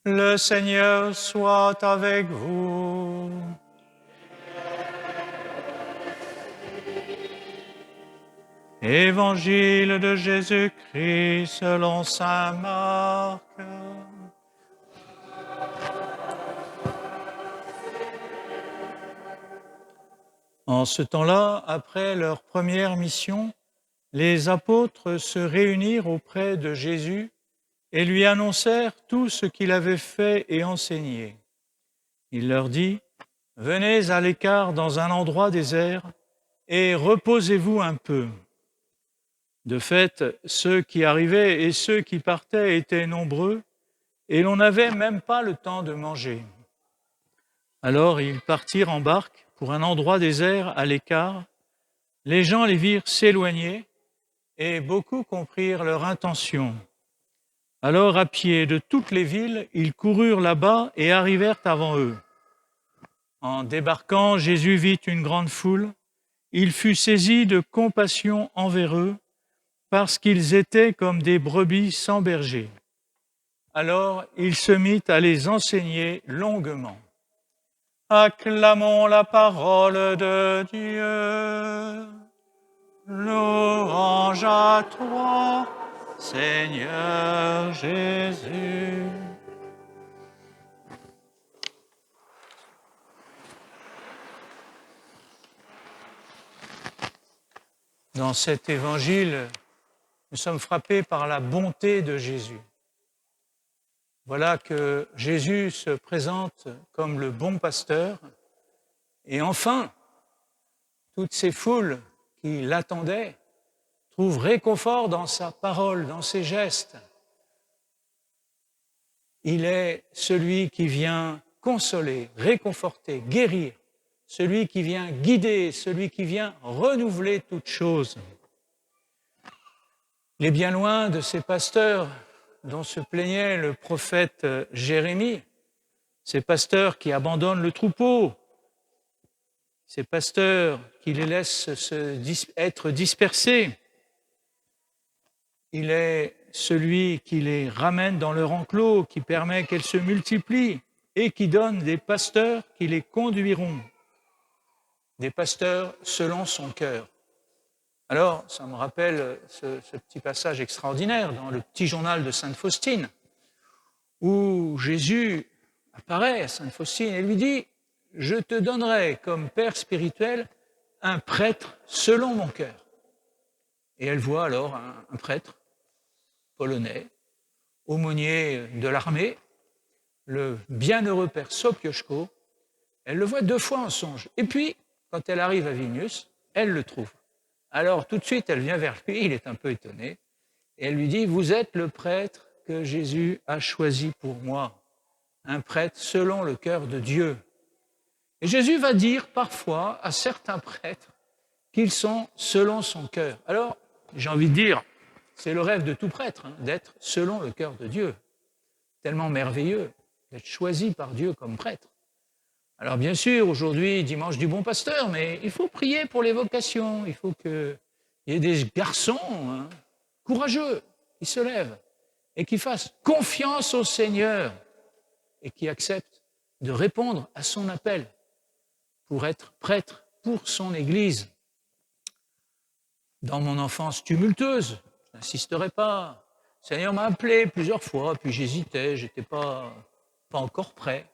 Le Seigneur soit avec vous. Évangile de Jésus-Christ selon saint Marc. En ce temps-là, après leur première mission, les apôtres se réunirent auprès de Jésus et lui annoncèrent tout ce qu'il avait fait et enseigné. Il leur dit : « Venez à l'écart dans un endroit désert et reposez-vous un peu. » De fait, ceux qui arrivaient et ceux qui partaient étaient nombreux et l'on n'avait même pas le temps de manger. Alors ils partirent en barque pour un endroit désert à l'écart. Les gens les virent s'éloigner et beaucoup comprirent leur intention. Alors, à pied de toutes les villes, ils coururent là-bas et arrivèrent avant eux. En débarquant, Jésus vit une grande foule. Il fut saisi de compassion envers eux, parce qu'ils étaient comme des brebis sans berger. Alors, il se mit à les enseigner longuement. Acclamons la parole de Dieu. Louange à toi, Seigneur Jésus. Dans cet évangile, nous sommes frappés par la bonté de Jésus. Voilà que Jésus se présente comme le bon pasteur et enfin, toutes ces foules qui l'attendaient trouvent réconfort dans sa parole, dans ses gestes. Il est celui qui vient consoler, réconforter, guérir, celui qui vient guider, celui qui vient renouveler toutes choses. Il est bien loin de ces pasteurs dont se plaignait le prophète Jérémie, ces pasteurs qui abandonnent le troupeau, ces pasteurs qui les laissent être dispersés. Il est celui qui les ramène dans leur enclos, qui permet qu'elles se multiplient et qui donne des pasteurs qui les conduiront, des pasteurs selon son cœur. Alors, ça me rappelle ce petit passage extraordinaire dans le petit journal de Sainte Faustine, où Jésus apparaît à Sainte Faustine et lui dit : « Je te donnerai comme père spirituel un prêtre selon mon cœur. » Et elle voit alors un prêtre polonais, aumônier de l'armée, le bienheureux père Sopioszko. Elle le voit 2 fois en songe. Et puis, quand elle arrive à Vilnius, elle le trouve. Alors, tout de suite, elle vient vers lui, il est un peu étonné, et elle lui dit : « Vous êtes le prêtre que Jésus a choisi pour moi, un prêtre selon le cœur de Dieu. » Et Jésus va dire parfois à certains prêtres qu'ils sont selon son cœur. Alors, j'ai envie de dire, c'est le rêve de tout prêtre, d'être selon le cœur de Dieu. Tellement merveilleux d'être choisi par Dieu comme prêtre. Alors bien sûr, aujourd'hui, dimanche du bon pasteur, mais il faut prier pour les vocations. Il faut qu'il y ait des garçons courageux qui se lèvent et qui fassent confiance au Seigneur et qui acceptent de répondre à son appel pour être prêtre pour son Église. Dans mon enfance tumultueuse, je n'insisterai pas. Le Seigneur m'a appelé plusieurs fois, puis j'hésitais, je n'étais pas encore prêt.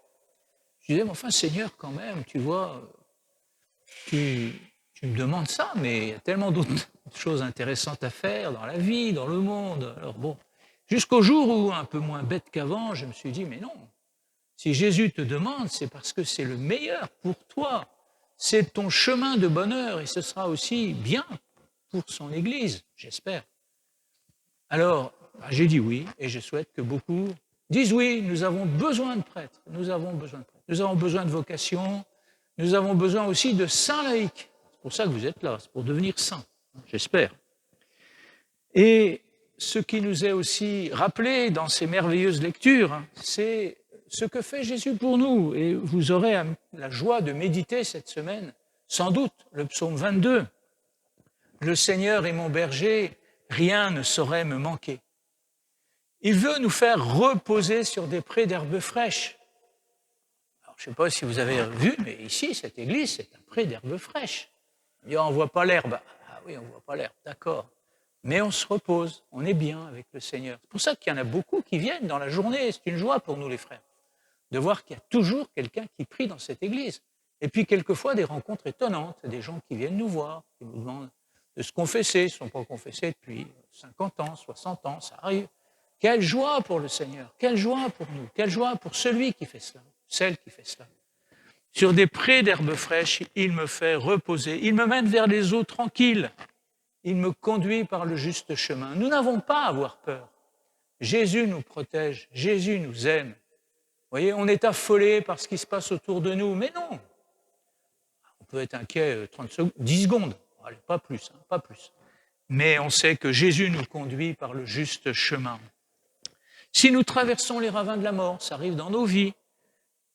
Je disais, mais enfin, Seigneur, quand même, tu vois, tu me demandes ça, mais il y a tellement d'autres choses intéressantes à faire dans la vie, dans le monde. Alors bon, jusqu'au jour où, un peu moins bête qu'avant, je me suis dit, mais non, si Jésus te demande, c'est parce que c'est le meilleur pour toi. C'est ton chemin de bonheur et ce sera aussi bien pour son Église, j'espère. Alors, j'ai dit oui et je souhaite que beaucoup disent oui, nous avons besoin de prêtres, nous avons besoin de prêtres. Nous avons besoin de vocation, nous avons besoin aussi de saints laïcs. C'est pour ça que vous êtes là, c'est pour devenir saints, j'espère. Et ce qui nous est aussi rappelé dans ces merveilleuses lectures, c'est ce que fait Jésus pour nous. Et vous aurez la joie de méditer cette semaine, sans doute, le psaume 22. « Le Seigneur est mon berger, rien ne saurait me manquer. » Il veut nous faire reposer sur des prés d'herbes fraîches. Alors, je ne sais pas si vous avez vu, mais ici, cette église, c'est un pré d'herbes fraîches. On ne voit pas l'herbe. Ah oui, on ne voit pas l'herbe, d'accord. Mais on se repose, on est bien avec le Seigneur. C'est pour ça qu'il y en a beaucoup qui viennent dans la journée. C'est une joie pour nous, les frères, de voir qu'il y a toujours quelqu'un qui prie dans cette église. Et puis, quelquefois, des rencontres étonnantes, des gens qui viennent nous voir, qui nous demandent de se confesser. Ils ne sont pas confessés depuis 50 ans, 60 ans, ça arrive. Quelle joie pour le Seigneur, quelle joie pour nous, quelle joie pour celui qui fait cela, celle qui fait cela. Sur des prés d'herbes fraîches, il me fait reposer, il me mène vers les eaux tranquilles, il me conduit par le juste chemin. Nous n'avons pas à avoir peur. Jésus nous protège, Jésus nous aime. Vous voyez, on est affolé par ce qui se passe autour de nous, mais non. On peut être inquiet 30 secondes, 10 secondes, allez, pas plus, pas plus. Mais on sait que Jésus nous conduit par le juste chemin. Si nous traversons les ravins de la mort, ça arrive dans nos vies,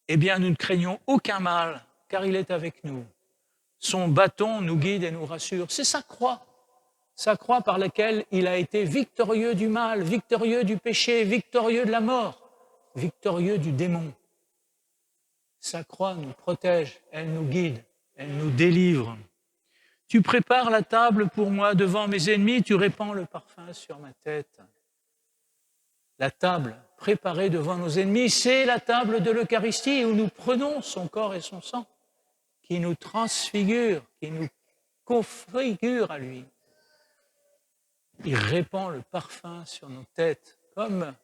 eh bien nous ne craignons aucun mal, car il est avec nous. Son bâton nous guide et nous rassure. C'est sa croix par laquelle il a été victorieux du mal, victorieux du péché, victorieux de la mort, victorieux du démon. Sa croix nous protège, elle nous guide, elle nous délivre. Tu prépares la table pour moi devant mes ennemis, tu répands le parfum sur ma tête. La table préparée devant nos ennemis, c'est la table de l'Eucharistie où nous prenons son corps et son sang, qui nous transfigure, qui nous configure à lui. Il répand le parfum sur nos têtes, comme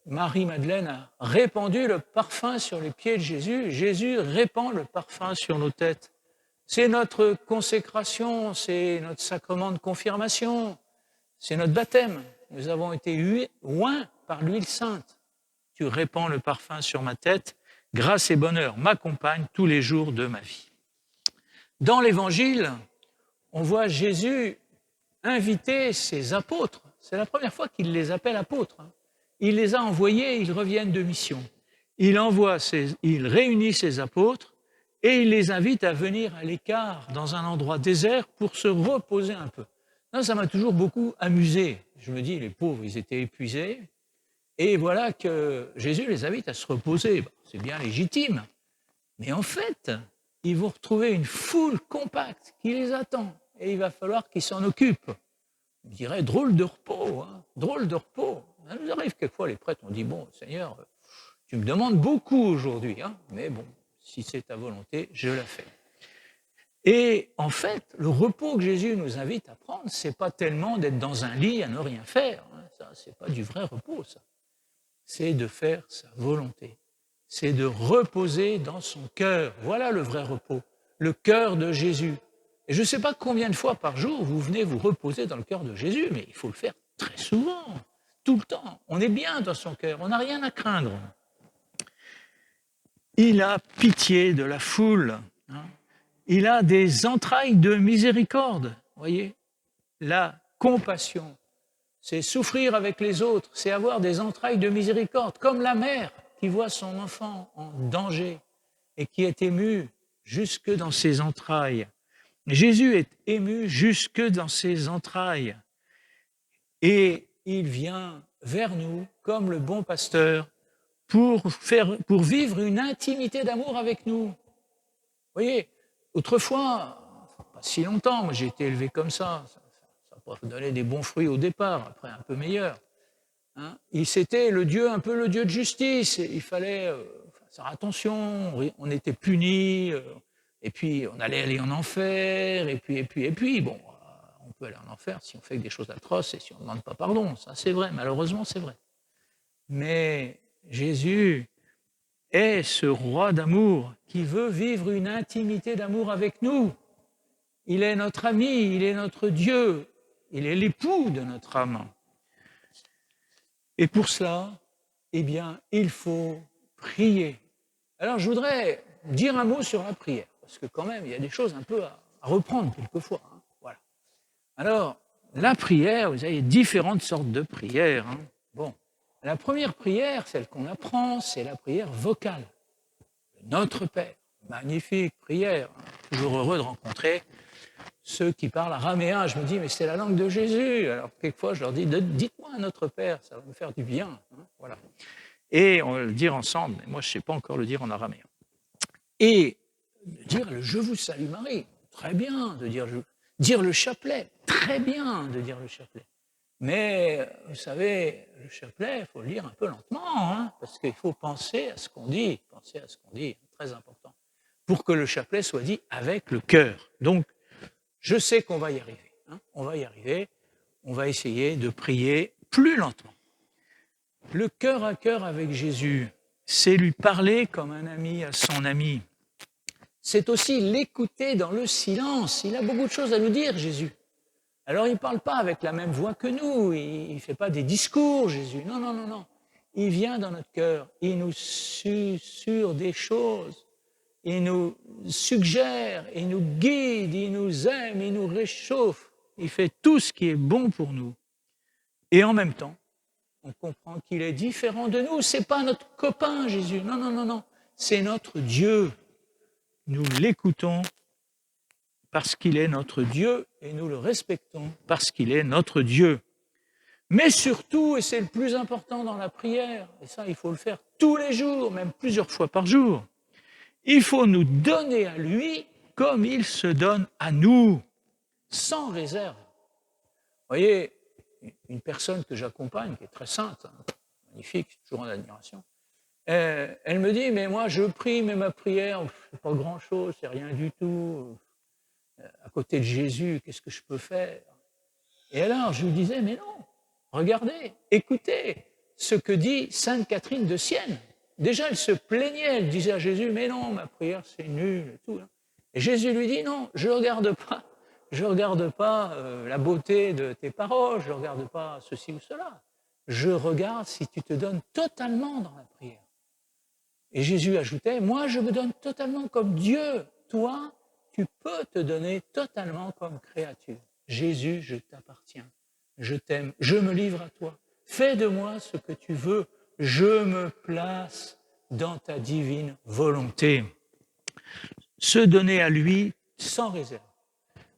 Marie-Madeleine a répandu le parfum sur les pieds de Jésus. Jésus répand le parfum sur nos têtes. C'est notre consécration, c'est notre sacrement de confirmation, c'est notre baptême. Nous avons été oints par l'huile sainte. Tu répands le parfum sur ma tête. Grâce et bonheur m'accompagnent tous les jours de ma vie. Dans l'Évangile, on voit Jésus inviter ses apôtres. C'est la première fois qu'il les appelle apôtres. Il les a envoyés, ils reviennent de mission. Il réunit ses apôtres et il les invite à venir à l'écart dans un endroit désert pour se reposer un peu. Ça m'a toujours beaucoup amusé. Je me dis, les pauvres, ils étaient épuisés. Et voilà que Jésus les invite à se reposer. C'est bien légitime. Mais en fait, ils vont retrouver une foule compacte qui les attend. Et il va falloir qu'ils s'en occupent. On dirait drôle de repos, drôle de repos. Ça nous arrive quelquefois, les prêtres, on dit, bon, Seigneur, tu me demandes beaucoup aujourd'hui, mais bon, si c'est ta volonté, je la fais. Et en fait, le repos que Jésus nous invite à prendre, ce n'est pas tellement d'être dans un lit à ne rien faire. Ça, ce n'est pas du vrai repos, ça. C'est de faire sa volonté. C'est de reposer dans son cœur. Voilà le vrai repos, le cœur de Jésus. Et je ne sais pas combien de fois par jour vous venez vous reposer dans le cœur de Jésus, mais il faut le faire très souvent, tout le temps. On est bien dans son cœur, on n'a rien à craindre. Il a pitié de la foule. Il a des entrailles de miséricorde, vous voyez. La compassion, c'est souffrir avec les autres, c'est avoir des entrailles de miséricorde, comme la mère qui voit son enfant en danger et qui est émue jusque dans ses entrailles. Jésus est ému jusque dans ses entrailles et il vient vers nous comme le bon pasteur pour vivre une intimité d'amour avec nous. Vous voyez, autrefois, pas si longtemps, moi j'ai été élevé comme ça n'a pas donné des bons fruits au départ, après un peu meilleur. C'était un peu le Dieu de justice, il fallait faire attention, on était punis, et puis on allait aller en enfer, et puis, bon, on peut aller en enfer si on fait des choses atroces et si on ne demande pas pardon, ça c'est vrai, malheureusement c'est vrai. Mais Jésus est ce roi d'amour qui veut vivre une intimité d'amour avec nous. Il est notre ami, il est notre Dieu, il est l'époux de notre âme. Et pour cela, eh bien, il faut prier. Alors je voudrais dire un mot sur la prière, parce que quand même, il y a des choses un peu à reprendre quelquefois. Voilà. Alors, la prière, vous avez différentes sortes de prières. Bon, la première prière, celle qu'on apprend, c'est la prière vocale. Notre Père, magnifique prière, toujours heureux de rencontrer ceux qui parlent araméen. Je me dis, mais c'est la langue de Jésus. Alors, quelquefois, je leur dis, dites-moi un Notre Père, ça va nous faire du bien. Hein, voilà. Et on va le dire ensemble, mais moi, je ne sais pas encore le dire en araméen. Et de dire le « Je vous salue Marie », très bien de dire le chapelet, très bien de dire le chapelet. Mais, vous savez, le chapelet, il faut le lire un peu lentement, hein, parce qu'il faut penser à ce qu'on dit, très important, pour que le chapelet soit dit avec le cœur. Donc, je sais qu'on va y arriver, hein, on va essayer de prier plus lentement. Le cœur à cœur avec Jésus, c'est lui parler comme un ami à son ami. C'est aussi l'écouter dans le silence. Il a beaucoup de choses à nous dire, Jésus. Alors, il ne parle pas avec la même voix que nous, il ne fait pas des discours, Jésus. Non, non, non, non. Il vient dans notre cœur, il nous susurre des choses, il nous suggère, il nous guide, il nous aime, il nous réchauffe. Il fait tout ce qui est bon pour nous. Et en même temps, on comprend qu'il est différent de nous. Ce n'est pas notre copain, Jésus. Non, non, non, non. C'est notre Dieu. Nous l'écoutons parce qu'il est notre Dieu et nous le respectons parce qu'il est notre Dieu. Mais surtout, et c'est le plus important dans la prière, et ça il faut le faire tous les jours, même plusieurs fois par jour, il faut nous donner à lui comme il se donne à nous, sans réserve. Vous voyez, une personne que j'accompagne, qui est très sainte, hein, magnifique, toujours en admiration, elle me dit, mais moi je prie, mais ma prière, c'est pas grand-chose, c'est rien du tout. À côté de Jésus, qu'est-ce que je peux faire? Et alors, je lui disais, mais non, regardez, écoutez ce que dit Sainte Catherine de Sienne. Déjà, elle se plaignait, elle disait à Jésus, mais non, ma prière, c'est nul et tout. Et Jésus lui dit, non, je regarde pas la beauté de tes paroles, je ne regarde pas ceci ou cela. Je regarde si tu te donnes totalement dans la prière. Et Jésus ajoutait, moi, je me donne totalement comme Dieu. Toi, tu peux te donner totalement comme créature. Jésus, je t'appartiens, je t'aime, je me livre à toi. Fais de moi ce que tu veux, je me place dans ta divine volonté. Se donner à lui sans réserve,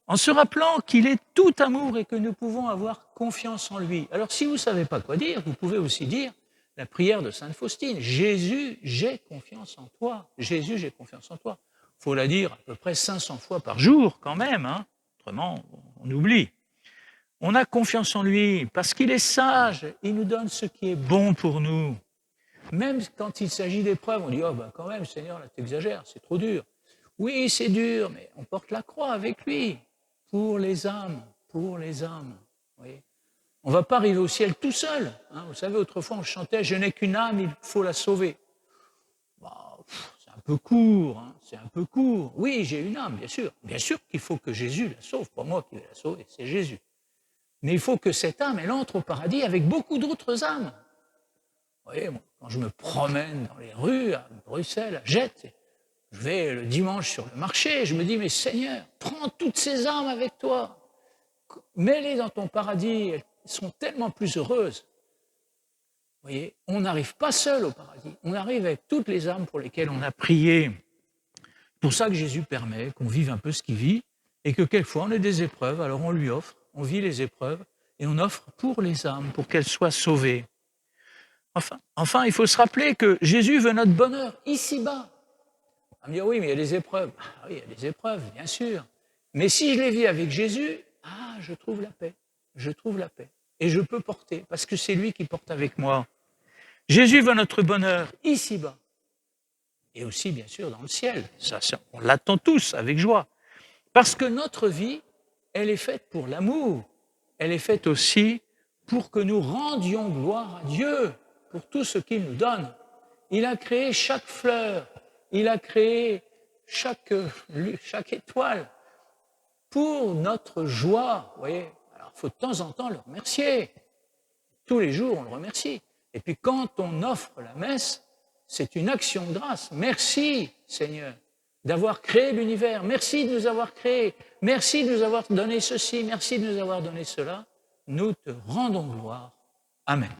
en se rappelant qu'il est tout amour et que nous pouvons avoir confiance en lui. Alors si vous ne savez pas quoi dire, vous pouvez aussi dire la prière de Sainte Faustine. Jésus, j'ai confiance en toi. Jésus, j'ai confiance en toi. Il faut la dire à peu près 500 fois par jour quand même, hein. Autrement on oublie. On a confiance en lui parce qu'il est sage, il nous donne ce qui est bon pour nous. Même quand il s'agit d'épreuves, on dit « Oh ben quand même, Seigneur, là t'exagères, c'est trop dur. » Oui, c'est dur, mais on porte la croix avec lui, pour les âmes, pour les âmes. Vous voyez, on ne va pas arriver au ciel tout seul. Hein. Vous savez, autrefois on chantait « Je n'ai qu'une âme, il faut la sauver ». C'est un peu court, hein, c'est un peu court. Oui, j'ai une âme, bien sûr. Bien sûr qu'il faut que Jésus la sauve, pas moi qui vais la sauver, c'est Jésus. Mais il faut que cette âme, elle entre au paradis avec beaucoup d'autres âmes. Vous voyez, moi, quand je me promène dans les rues, à Bruxelles, à Jette, je vais le dimanche sur le marché, je me dis, mais Seigneur, prends toutes ces âmes avec toi, mets-les dans ton paradis, elles sont tellement plus heureuses. Vous voyez, on n'arrive pas seul au paradis, on arrive avec toutes les âmes pour lesquelles on a prié. C'est pour ça que Jésus permet qu'on vive un peu ce qu'il vit, et que quelquefois on ait des épreuves, alors on lui offre, on vit les épreuves, et on offre pour les âmes, pour qu'elles soient sauvées. Enfin, il faut se rappeler que Jésus veut notre bonheur ici-bas. On va me dire, oui, mais il y a des épreuves. Ah oui, il y a des épreuves, bien sûr. Mais si je les vis avec Jésus, je trouve la paix. Je trouve la paix. Et je peux porter, parce que c'est lui qui porte avec moi. Jésus veut notre bonheur ici-bas. Et aussi, bien sûr, dans le ciel. Ça, on l'attend tous avec joie. Parce que notre vie, elle est faite pour l'amour. Elle est faite aussi pour que nous rendions gloire à Dieu pour tout ce qu'il nous donne. Il a créé chaque fleur, il a créé chaque étoile pour notre joie. Vous voyez, alors il faut de temps en temps le remercier. Tous les jours, on le remercie. Et puis quand on offre la messe, c'est une action de grâce. Merci, Seigneur, d'avoir créé l'univers. Merci de nous avoir créés. Merci de nous avoir donné ceci. Merci de nous avoir donné cela. Nous te rendons gloire. Amen.